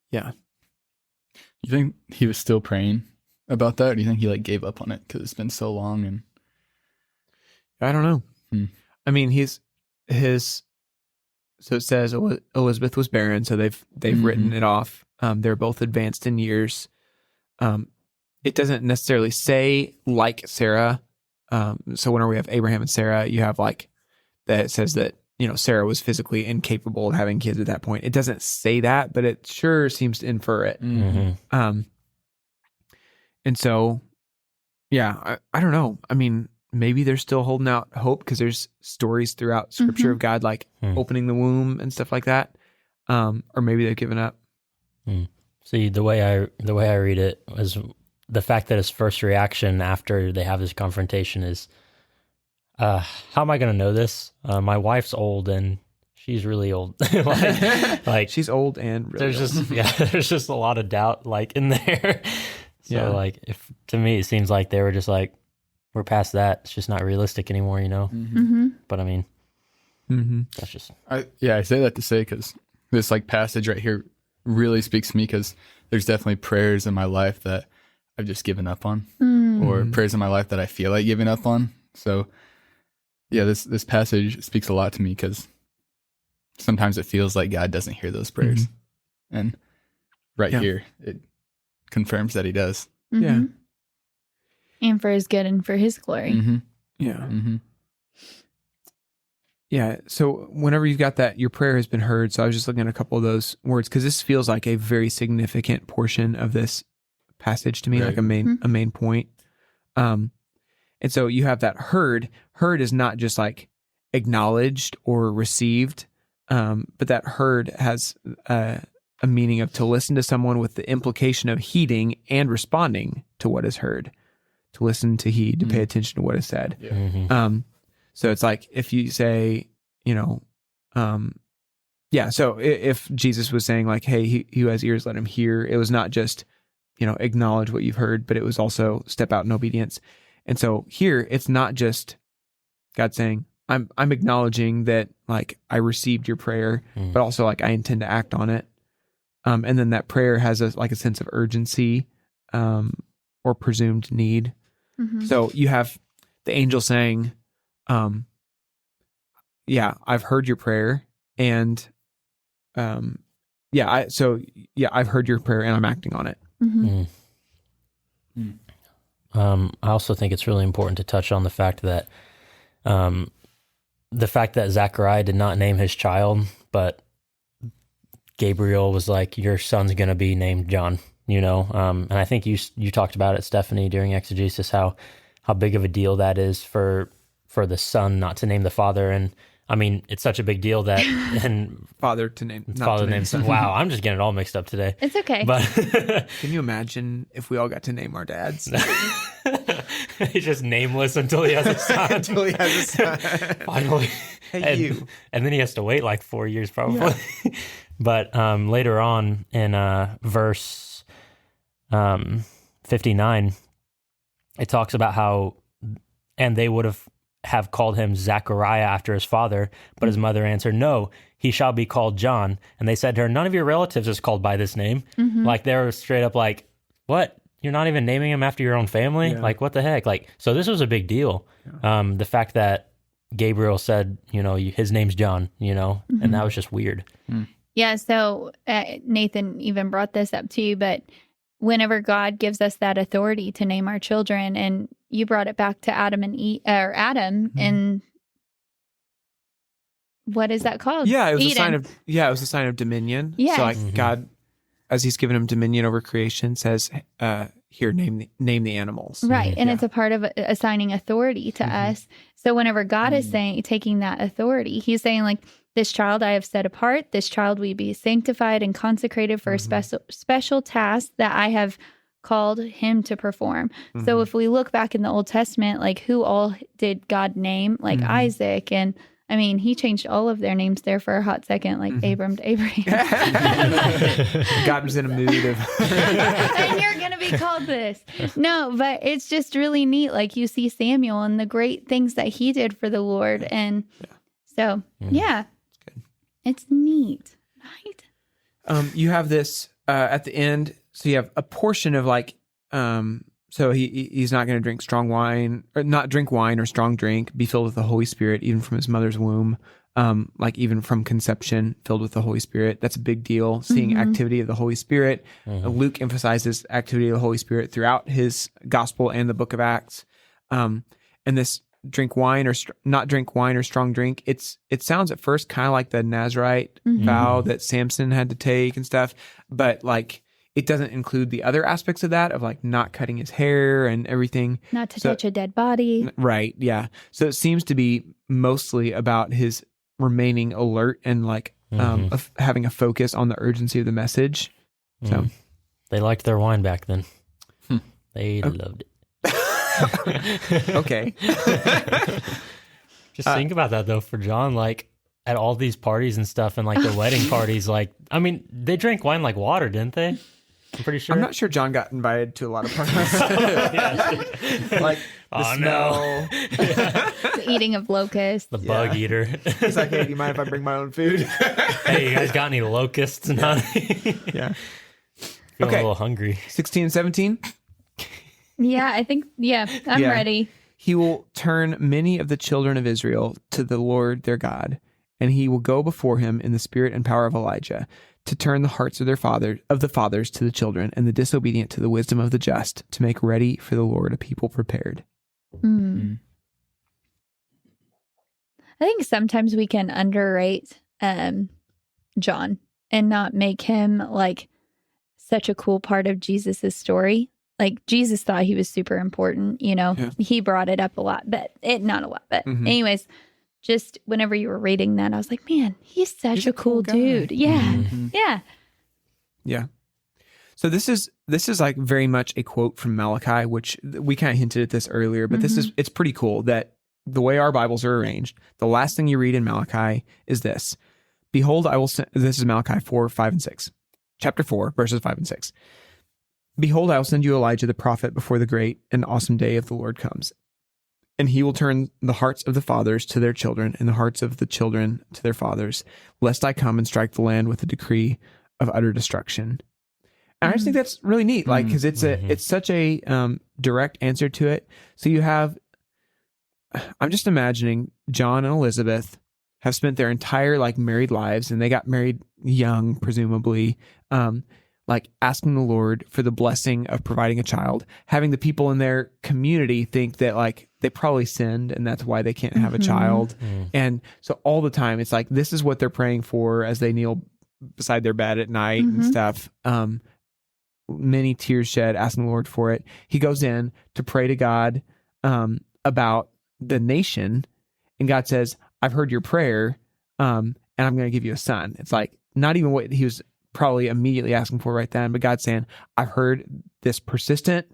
Yeah. You think he was still praying about that? Or do you think he like gave up on it because it's been so long? And I don't know. I mean, so it says Elizabeth was barren, so they've written it off. They're both advanced in years. It doesn't necessarily say like Sarah. So whenever we have Abraham and Sarah, you have like that. It says that, Sarah was physically incapable of having kids at that point. It doesn't say that, but it sure seems to infer it. And so, yeah, I don't know. I mean, maybe they're still holding out hope, because there's stories throughout Scripture of God like opening the womb and stuff like that. Or maybe they've given up. See, the way I read it is the fact that his first reaction after they have this confrontation is, how am I going to know this? My wife's old and she's really old. like She's old and really old. There's just a lot of doubt like in there. So like, if to me it seems like they were just like, we're past that. It's just not realistic anymore, But I mean, that's just. I say that to say, because this like passage right here really speaks to me, because there's definitely prayers in my life that I've just given up on, or prayers in my life that I feel like giving up on. So yeah, this passage speaks a lot to me, because sometimes it feels like God doesn't hear those prayers. And here, it confirms that he does. Yeah. And for his good and for his glory. Yeah. Yeah. So whenever you've got that, your prayer has been heard. So I was just looking at a couple of those words, because this feels like a very significant portion of this passage to me, Right. like a main point. And so you have that heard. Heard is not just like acknowledged or received, but that heard has a meaning of to listen to someone with the implication of heeding and responding to what is heard. to listen, to heed, to pay attention to what is said. Mm-hmm. So it's like if you say, so if Jesus was saying like, hey, he who has ears, let him hear, it was not just, acknowledge what you've heard, but it was also step out in obedience. And so here it's not just God saying, I'm acknowledging that like I received your prayer, but also like I intend to act on it. And then that prayer has a sense of urgency, or presumed need. Mm-hmm. So you have the angel saying, I've heard your prayer, and I've heard your prayer and I'm acting on it. Mm-hmm. I also think it's really important to touch on the fact that Zechariah did not name his child, but Gabriel was like, your son's going to be named John, and I think you talked about it, Stephanie, during exegesis, how big of a deal that is for the son not to name the father. And I mean, it's such a big deal that and father to name son. Wow, I'm just getting it all mixed up today. It's okay. But can you imagine if we all got to name our dads? He's just nameless until he has a son. Finally. Hey, and then he has to wait like 4 years probably. Yeah. But later on in verse 59, it talks about how, and they would have called him Zechariah after his father, but his mother answered, no, he shall be called John. And they said to her, none of your relatives is called by this name. Mm-hmm. Like they were straight up like, what? You're not even naming him after your own family? Yeah. Like, what the heck? Like, so this was a big deal. Yeah. The fact that Gabriel said, his name's John, mm-hmm. and that was just weird. Mm. Yeah. So Nathan even brought this up too, but whenever God gives us that authority to name our children, and you brought it back to Adam and Adam, mm-hmm. and what is that called? Yeah, it was Eden. it was a sign of dominion. Yes. So like mm-hmm. God, as he's given him dominion over creation, says, here, name the animals. Right. And it's a part of assigning authority to mm-hmm. us. So whenever God is taking that authority, he's saying like, this child I have set apart, this child will be sanctified and consecrated for mm-hmm. a special task that I have called him to perform. Mm-hmm. So if we look back in the Old Testament, like who all did God name? Like mm-hmm. Isaac, and I mean, he changed all of their names there for a hot second, like mm-hmm. Abram to Abraham. God was in a mood of... and you're going to be called this. No, but it's just really neat. Like you see Samuel and the great things that he did for the Lord. And so, it's neat, right? You have this at the end. So you have a portion of like, so he's not going to drink strong wine, or not drink wine or strong drink, be filled with the Holy Spirit, even from his mother's womb, like even from conception, filled with the Holy Spirit. That's a big deal. Seeing mm-hmm. activity of the Holy Spirit. Mm-hmm. Luke emphasizes activity of the Holy Spirit throughout his gospel and the book of Acts. And this drink wine or not drink wine or strong drink. It sounds at first kind of like the Nazirite mm-hmm. vow that Samson had to take and stuff, but like it doesn't include the other aspects of that, of like not cutting his hair and everything. Not to touch a dead body. Right. Yeah. So it seems to be mostly about his remaining alert and like mm-hmm. having a focus on the urgency of the message. So they liked their wine back then. They loved it. Okay. Just think about that though for John, like at all these parties and stuff and like the wedding parties, like, I mean, they drank wine like water, didn't they? I'm pretty sure. I'm not sure John got invited to a lot of parties. Like the smell. The eating of locusts. The bug eater. He's like, hey, do you mind if I bring my own food? Hey, you guys got any locusts? Yeah. Feeling a little hungry. 16 and 17? Yeah, I think, I'm ready. He will turn many of the children of Israel to the Lord their God, and he will go before him in the spirit and power of Elijah, to turn the hearts of the fathers to the children, and the disobedient to the wisdom of the just, to make ready for the Lord a people prepared. I think sometimes we can underrate John and not make him like such a cool part of Jesus's story. Like Jesus thought he was super important, he brought it up a lot, but not a lot, but anyways, just whenever you were reading that, I was like, man, he's a cool guy. dude. Yeah. Mm-hmm. Yeah. Yeah. So this is like very much a quote from Malachi, which we kind of hinted at this earlier, but it's pretty cool that the way our Bibles are arranged, the last thing you read in Malachi is this: "Behold, I will send," this is Malachi 4, 5, and 6. Chapter 4, verses 5 and 6. "Behold, I will send you Elijah the prophet before the great and awesome day of the Lord comes. And he will turn the hearts of the fathers to their children and the hearts of the children to their fathers, lest I come and strike the land with a decree of utter destruction." And I just think that's really neat, like, because it's such a direct answer to it. So you have, I'm just imagining John and Elizabeth have spent their entire like married lives, and they got married young, presumably, like asking the Lord for the blessing of providing a child, having the people in their community think that like they probably sinned and that's why they can't have a child. And so all the time it's like, this is what they're praying for as they kneel beside their bed at night and stuff. Many tears shed, asking the Lord for it. He goes in to pray to God about the nation, and God says, "I've heard your prayer, and I'm going to give you a son." It's like not even what he was probably immediately asking for right then, but God's saying, "I've heard this persistent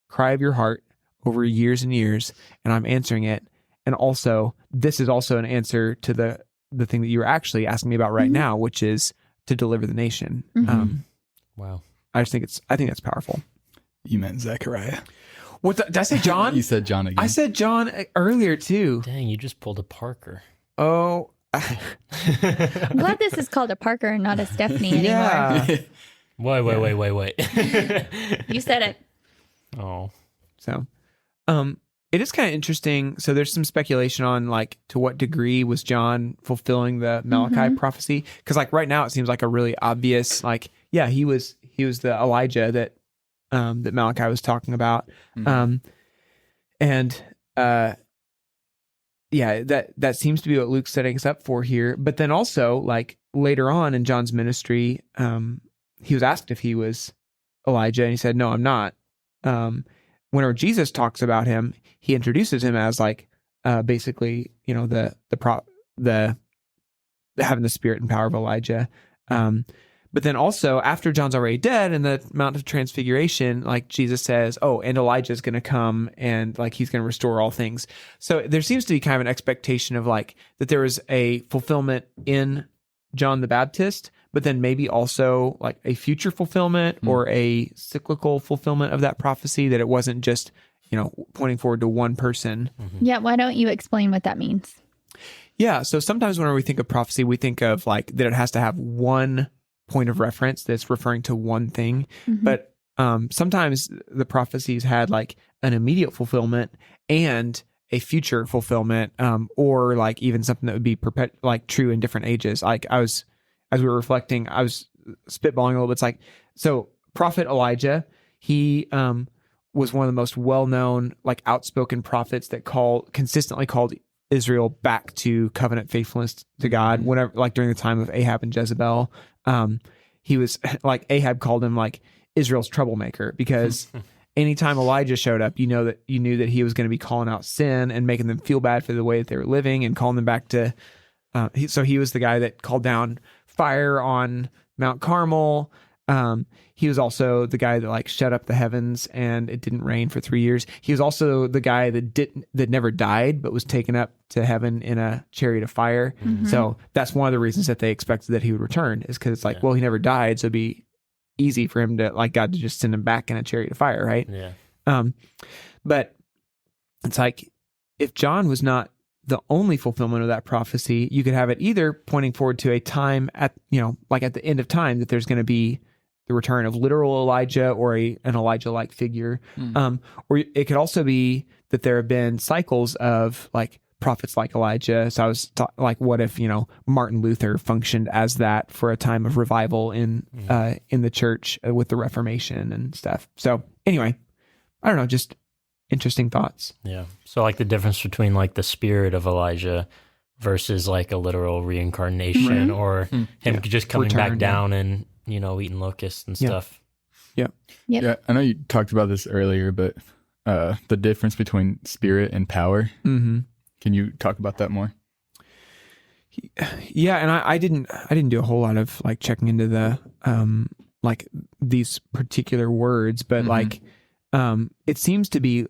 cry of your heart over years and years, and I'm answering it. And also, this is also an answer to the thing that you were actually asking me about right now, which is to deliver the nation." Wow. I think that's powerful. You meant Zechariah. What did I say, John? You said John again. I said John earlier too. Dang, you just pulled a Parker. Oh, I'm glad this is called a Parker and not a Stephanie anymore. yeah. Wait. You said it. Oh. So, it is kind of interesting. So there's some speculation on like to what degree was John fulfilling the Malachi prophecy? Because like right now it seems like a really obvious like, yeah, he was the Elijah that that Malachi was talking about. Yeah, that seems to be what Luke's setting us up for here. But then also like later on in John's ministry, he was asked if he was Elijah, and he said, "No, I'm not." Whenever Jesus talks about him, he introduces him as like basically, you know, the having the spirit and power of Elijah. But then also after John's already dead in the Mount of Transfiguration, like Jesus says, "Oh, and Elijah's going to come and like he's going to restore all things." So there seems to be kind of an expectation of like that there was a fulfillment in John the Baptist, but then maybe also like a future fulfillment or a cyclical fulfillment of that prophecy, that it wasn't just, you know, pointing forward to one person. Yeah, why don't you explain what that means? Yeah, so sometimes whenever we think of prophecy, we think of like that it has to have one point of reference that's referring to one thing. But sometimes the prophecies had like an immediate fulfillment and a future fulfillment, or like even something that would be like true in different ages. Like as we were reflecting, I was spitballing a little bit. It's like, so Prophet Elijah, he was one of the most well-known, like outspoken prophets that consistently called Israel back to covenant faithfulness to God. Whenever, like during the time of Ahab and Jezebel, he was like, Ahab called him like Israel's troublemaker, because anytime Elijah showed up, you knew that he was going to be calling out sin and making them feel bad for the way that they were living and calling them back to. So he was the guy that called down fire on Mount Carmel. He was also the guy that like shut up the heavens and it didn't rain for 3 years. He was also the guy that never died but was taken up to heaven in a chariot of fire. So that's one of the reasons that they expected that he would return, is because it's like, well, he never died, so it'd be easy for him to like God to just send him back in a chariot of fire, right? Yeah. But it's like, if John was not the only fulfillment of that prophecy, you could have it either pointing forward to a time at, you know, like at the end of time, that there's going to be the return of literal Elijah or an Elijah-like figure. Or it could also be that there have been cycles of like prophets like Elijah. So I was like, what if, you know, Martin Luther functioned as that for a time of revival in the church with the Reformation and stuff. So anyway, I don't know, just interesting thoughts. Yeah. So like the difference between like the spirit of Elijah versus like a literal reincarnation, or him just coming back down and, you know, eating locusts and stuff. Yep. Yeah, I know you talked about this earlier, but the difference between spirit and power. Can you talk about that more? Yeah, and I didn't do a whole lot of like checking into the like these particular words, but like it seems to be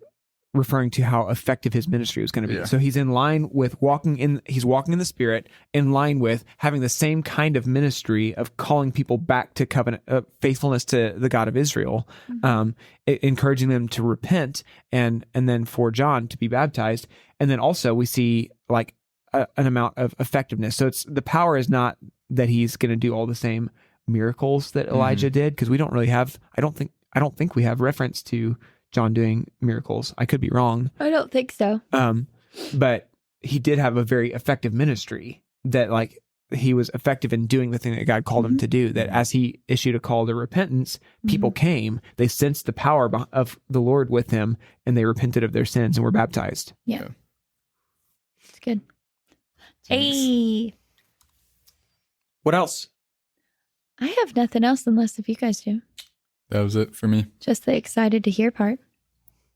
referring to how effective his ministry was going to be. Yeah. So he's in line with walking in the Spirit, in line with having the same kind of ministry of calling people back to covenant faithfulness to the God of Israel, encouraging them to repent, and then for John to be baptized. And then also we see like an amount of effectiveness. So it's the power is not that he's going to do all the same miracles that Elijah did, because we don't really have, I don't think we have reference to John doing miracles. I could be wrong. I don't think so. But he did have a very effective ministry that like he was effective in doing the thing that God called him to do, that as he issued a call to repentance, people came, they sensed the power of the Lord with him, and they repented of their sins and were baptized. Yeah. It's good. Hey, What else? I have nothing else unless if you guys do. That was it for me. Just the excited to hear part.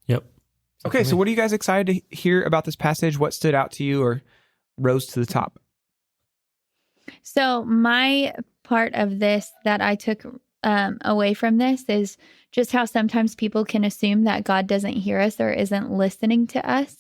Yep. Okay, so what are you guys excited to hear about this passage? What stood out to you or rose to the top? So my part of this that I took away from this is just how sometimes people can assume that God doesn't hear us or isn't listening to us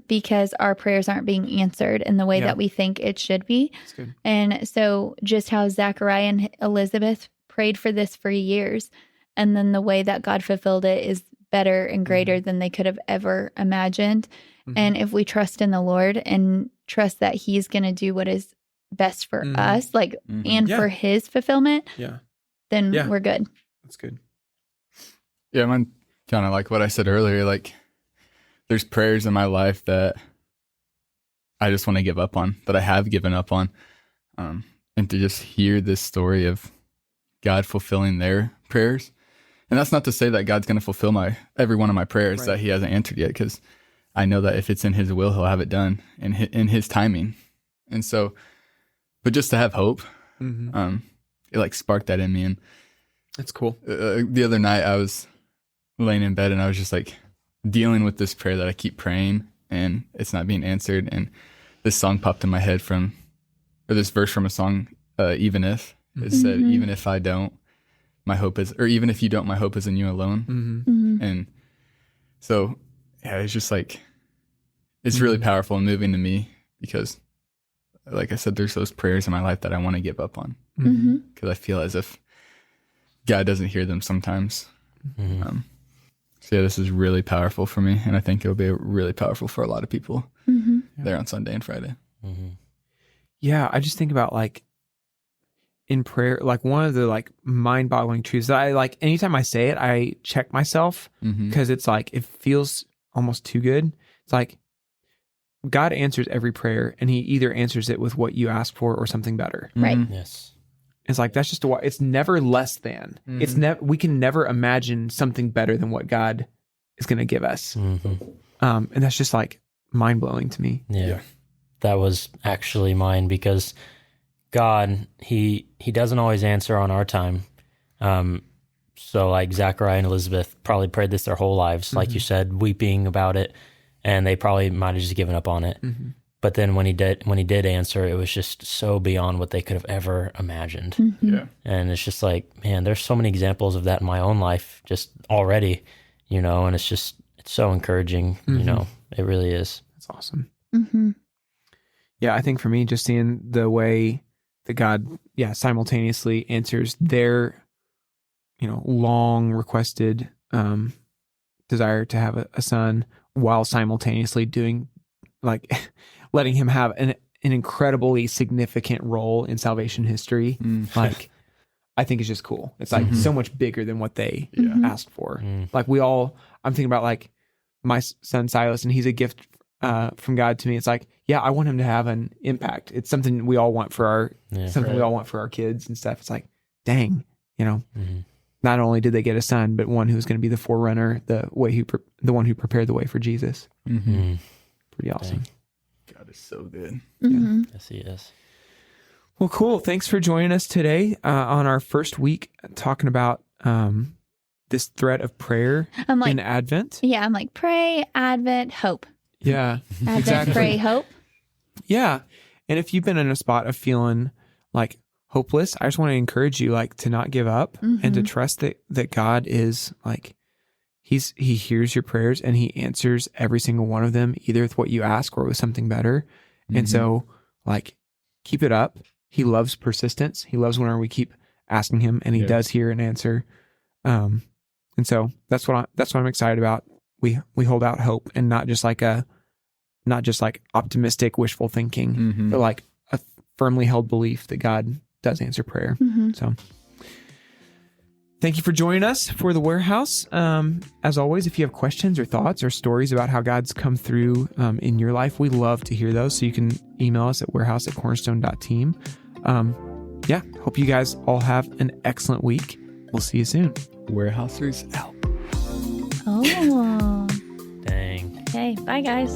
because our prayers aren't being answered in the way that we think it should be. That's good. And so just how Zechariah and Elizabeth prayed for this for years, and then the way that God fulfilled it is better and greater than they could have ever imagined. And if we trust in the Lord and trust that he's going to do what is best for us, like, and for his fulfillment, then we're good. That's good. Yeah, mine kind of like what I said earlier. Like, there's prayers in my life that I just want to give up on, that I have given up on. And to just hear this story of God fulfilling their prayers. And that's not to say that God's going to fulfill every one of my prayers that he hasn't answered yet, because I know that if it's in his will, he'll have it done in his timing. And so, but just to have hope, it like sparked that in me. And That's cool. the other night I was laying in bed and I was just like dealing with this prayer that I keep praying and it's not being answered. And this song popped in my head this verse from a song, Even If. It said, even if I don't, my hope is, or even if you don't, my hope is in you alone. And so, yeah, it's just like, it's really powerful and moving to me because, like I said, there's those prayers in my life that I want to give up on because I feel as if God doesn't hear them sometimes. So yeah, this is really powerful for me, and I think it'll be really powerful for a lot of people there on Sunday and Friday. Yeah, I just think about like in prayer, like one of the like mind-boggling truths that I like anytime I say it, I check myself because it's like it feels almost too good. It's like God answers every prayer, and he either answers it with what you ask for or something better. Right. Yes. It's like that's just it's never less than. It's we can never imagine something better than what God is going to give us. And that's just like mind-blowing to me. Yeah. That was actually mine because God, he doesn't always answer on our time. So like Zechariah and Elizabeth probably prayed this their whole lives, like you said, weeping about it, and they probably might have just given up on it. But then when he did answer, it was just so beyond what they could have ever imagined. Yeah. And it's just like, man, there's so many examples of that in my own life just already, and it's so encouraging, it really is. That's awesome. Yeah, I think for me, just seeing the way that God, simultaneously answers their, long requested desire to have a son, while simultaneously doing, like, letting him have an incredibly significant role in salvation history. Like, I think it's just cool. It's like so much bigger than what they asked for. Like I'm thinking about like my son Silas, and he's a gift from God to me. It's like, I want him to have an impact. It's something we all want for we all want for our kids and stuff. It's like, dang, not only did they get a son, but one who's going to be the forerunner, the one who prepared the way for Jesus. Pretty awesome. Dang. God is so good. Yes, he is. Well, cool. Thanks for joining us today on our first week talking about this thread of prayer in Advent. Yeah, I'm like, pray, Advent, hope. Yeah, Advent, pray, hope. Yeah. And if you've been in a spot of feeling like hopeless, I just want to encourage you, like, to not give up and to trust that God is like, he hears your prayers and he answers every single one of them, either with what you ask or with something better. And so, like, keep it up. He loves persistence. He loves whenever we keep asking him, and he does hear and answer. And so that's what I'm excited about. We hold out hope, and not just like optimistic, wishful thinking, but like a firmly held belief that God does answer prayer. So thank you for joining us for The Warehouse. As always, if you have questions or thoughts or stories about how God's come through in your life, we love to hear those. So you can email us at warehouse@cornerstone.team. Hope you guys all have an excellent week. We'll see you soon. Warehousers out. Oh. Dang. Okay. Bye, guys.